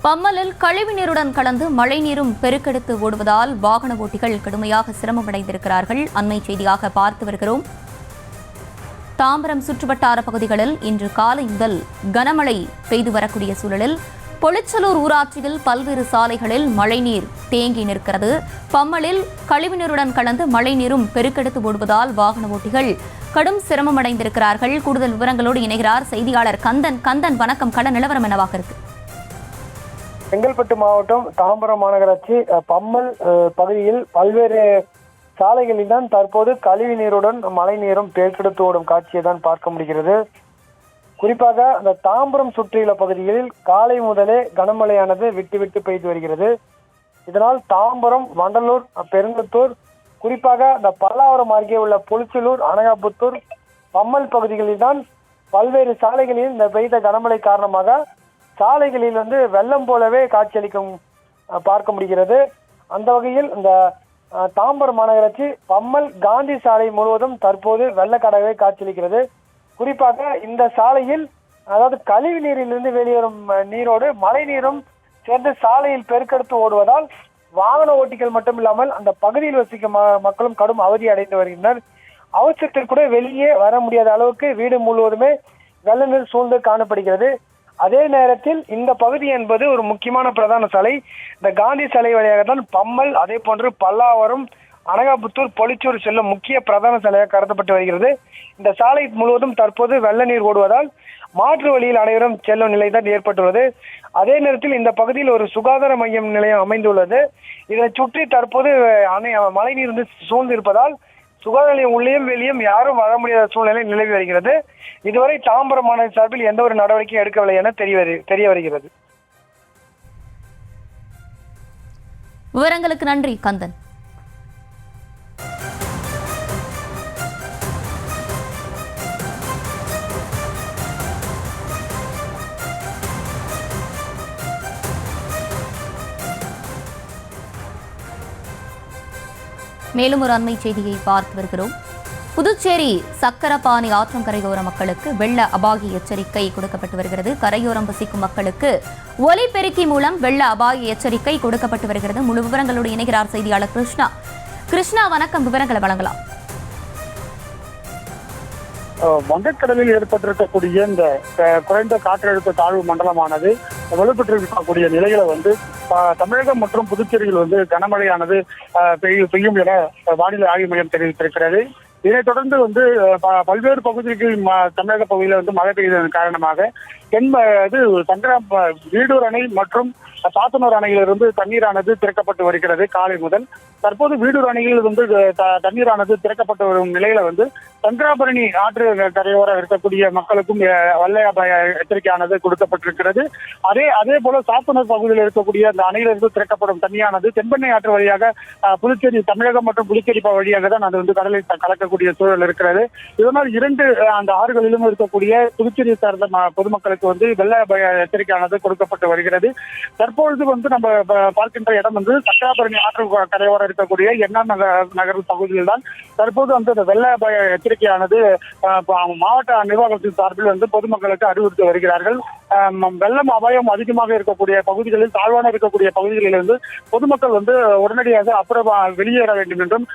பம்மலில் கழிவுநீருடன் கலந்து மழைநீரும் பெருக்கெடுத்து ஓடுவதால் வாகன ஓட்டிகள் கடுமையாக சிரமமடைந்திருக்கிறார்கள். அண்மை செய்தியாக பார்த்து வருகிறோம். தாம்பரம் சுற்றுவட்டார பகுதிகளில் இன்று காலை முதல் கனமழை பெய்து வரக்கூடிய சூழலில் பொலிச்சலூர் ஊராட்சியில் பல்வேறு சாலைகளில் மழைநீர் தேங்கி நிற்கிறது. பம்மலில் கழிவுநீருடன் கலந்து மழைநீரும் பெருக்கெடுத்து ஓடுவதால் வாகன ஓட்டிகள் கடும் சிரமமடைந்திருக்கிறார்கள். கூடுதல் விவரங்களோடு இணைகிறார் செய்தியாளர் கந்தன். கந்தன், வணக்கம். கள நிலவரம் என்னவாக இருக்கு? செங்கல்பட்டு மாவட்டம் தாம்பரம் மாநகராட்சி பம்மல் பகுதியில் பல்வேறு சாலைகளில் தான் தற்போது கழிவு நீருடன் மழை நீரும் பெருக்கெடுத்து ஓடும் காட்சியை தான் பார்க்க முடிகிறது. குறிப்பாக அந்த தாம்பரம் சுற்றியுள்ள பகுதிகளில் காலை முதலே கனமழையானது விட்டு விட்டு பெய்து வருகிறது. இதனால் தாம்பரம், வண்டலூர், பெருங்குத்தூர், குறிப்பாக அந்த பல்லாவரம் அருகே உள்ள பொலிச்சலூர், அனகாபுத்தூர், பம்மல் பகுதிகளில் தான் பல்வேறு சாலைகளில் இந்த பெய்த கனமழை காரணமாக சாலைகளில் வெள்ளம் போலவே காட்சியளிக்கும் பார்க்க முடிகிறது. அந்த வகையில் இந்த தாம்பரம் மாநகராட்சி பம்மல் காந்தி சாலை முழுவதும் தற்போது வெள்ளக்காடாகவே காட்சியளிக்கிறது. குறிப்பாக இந்த சாலையில் அதாவது கழிவு நீரிலிருந்து வெளியேறும் நீரோடு மழை நீரும் சேர்ந்து சாலையில் பெருக்கெடுத்து ஓடுவதால் வாகன ஓட்டிகள் மட்டும் இல்லாமல் அந்த பகுதியில் வசிக்கும் மக்களும் கடும் அவதி அடைந்து வருகின்றனர். அவசரத்தில் கூட வெளியே வர முடியாத அளவுக்கு வீடு முழுவதுமே வெள்ள நீர் சூழ்ந்து காணப்படுகிறது. அதே நேரத்தில் இந்த பகுதி என்பது ஒரு முக்கியமான பிரதான சாலை. இந்த காந்தி சாலை வழியாகத்தான் பம்மல், அதே போன்று பல்லாவரம், அனகாபுத்தூர், பொலிச்சூர் செல்லும் முக்கிய பிரதான சாலையாக கருதப்பட்டு வருகிறது. இந்த சாலை முழுவதும் தற்போது வெள்ள நீர் ஓடுவதால் மாற்று வழியில் அனைவரும் செல்லும் நிலைதான் ஏற்பட்டுள்ளது. அதே நேரத்தில் இந்த பகுதியில் ஒரு சுகாதார மையம் நிலையம் அமைந்துள்ளது. இதனை சுற்றி தற்போது மழை நீர் சூழ்ந்து இருப்பதால் சுகாதார நிலையம் உள்ளேயும் வெளியும் யாரும் வர முடியாத சூழ்நிலை நிலவி வருகிறது. இதுவரை தாம்பரம் மாநகர சார்பில் எந்த ஒரு நடவடிக்கையும் எடுக்கவில்லை என தெரிய வருகிறது. விவரங்களுக்கு நன்றி கந்தன். மேலும் ஒரு அண்மை செய்தியை பார்த்து வருகிறோம். புதுச்சேரி சக்கரபாணி ஆற்றங்கரையோர மக்களுக்கு வெள்ள அபாய எச்சரிக்கை கொடுக்கப்பட்டு வருகிறது. கரையோரம் வசிக்கும் மக்களுக்கு ஒலிபெருக்கி மூலம் வெள்ள அபாய எச்சரிக்கை கொடுக்கப்பட்டு வருகிறது. முழு விவரங்களோடு இணைகிறார் செய்தியாளர் கிருஷ்ணா. கிருஷ்ணா, வணக்கம். விவரங்களை வழங்கலாம். வங்கக்கடலில் ஏற்பட்டிருக்கக்கூடிய இந்த குறைந்த காற்றழுத்த தாழ்வு மண்டலமானது வலுப்பெற்றிருக்கக்கூடிய நிலையில தமிழகம் மற்றும் புதுச்சேரியில் கனமழையானது பெய்யும் என வானிலை ஆய்வு மையம் தெரிவித்திருக்கிறது. இதனைத் தொடர்ந்து பல்வேறு பகுதிகளில் தமிழக பகுதியில் மழை பெய்ததன் காரணமாக வீடூர் அணை மற்றும் சாத்தனூர் அணையிலிருந்து தண்ணீரானது திறக்கப்பட்டு வருகிறது காலை முதல். தற்போது வீடூர் அணையில் தண்ணீரானது திறக்கப்பட்டு வரும் நிலையில சங்கராபரணி ஆற்று கரையோர இருக்கக்கூடிய மக்களுக்கும் வெள்ள அபாய எச்சரிக்கையானது கொடுக்கப்பட்டிருக்கிறது. அதே போல சாத்தனூர் பகுதியில் இருக்கக்கூடிய அந்த அணையிலிருந்து திறக்கப்படும் தண்ணியானது தென்பெண்ணை ஆற்று வழியாக புதுச்சேரி, தமிழகம் மற்றும் புதுச்சேரி வழியாக தான் அது கடலில் கலக்கக்கூடிய சூழல் இருக்கிறது. இதனால் இரண்டு அந்த ஆறுகளிலும் இருக்கக்கூடிய புதுச்சேரியை சார்ந்த பொதுமக்களுக்கு வெள்ள அபாய எச்சரிக்கையானது கொடுக்கப்பட்டு வருகிறது. தற்பொழுது நம்ம பார்க்கின்ற இடம் சக்கராபரணி ஆற்று கரையோரம் இருக்கக்கூடிய என்ஆர் நகர் பகுதியில் தான் தற்போது அந்த வெள்ள அபாய எச்சரிக்கையானது மாவட்ட நிர்வாகத்தின் சார்பில் பொதுமக்களுக்கு அறிவுறுத்தி வருகிறார்கள். வெள்ளம் அபாயம் அதிகமாக இருக்கக்கூடிய பகுதிகளில், தாழ்வான இருக்கக்கூடிய பகுதிகளிலிருந்து பொதுமக்கள் உடனடியாக அப்புறம் வெளியேற வேண்டும் என்றும்,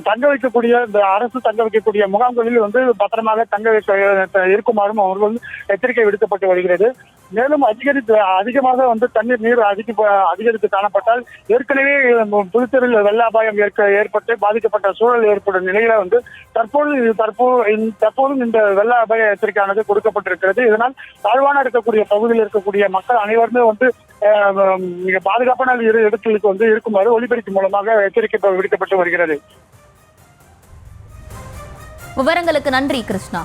தங்க வைக்கக்கூடிய இந்த அரசு தங்க வைக்கக்கூடிய முகாம்களில் பத்திரமாக தங்க வைக்க இருக்குமாறும் அவர்கள் எச்சரிக்கை விடுக்கப்பட்டு வருகிறது. மேலும் அதிகமாக தண்ணீர் நீர் அதிகரித்து காணப்பட்டால் ஏற்கனவே புதுச்சேரியில் வெள்ள அபாயம் ஏற்பட்டு பாதிக்கப்பட்ட சூழல் ஏற்படும் நிலையில தற்போதும் இந்த வெள்ள அபாய எச்சரிக்கையானது கொடுக்கப்பட்டிருக்கிறது. இதனால் தாழ்வான இருக்கக்கூடிய பகுதியில் இருக்கக்கூடிய மக்கள் அனைவருமே மிக பாதுகாப்பான இடங்களுக்கு இருக்குமாறு ஒலிபெருக்கி மூலமாக எச்சரிக்கை விடுக்கப்பட்டு வருகிறது. விவரங்களுக்கு நன்றி கிருஷ்ணா.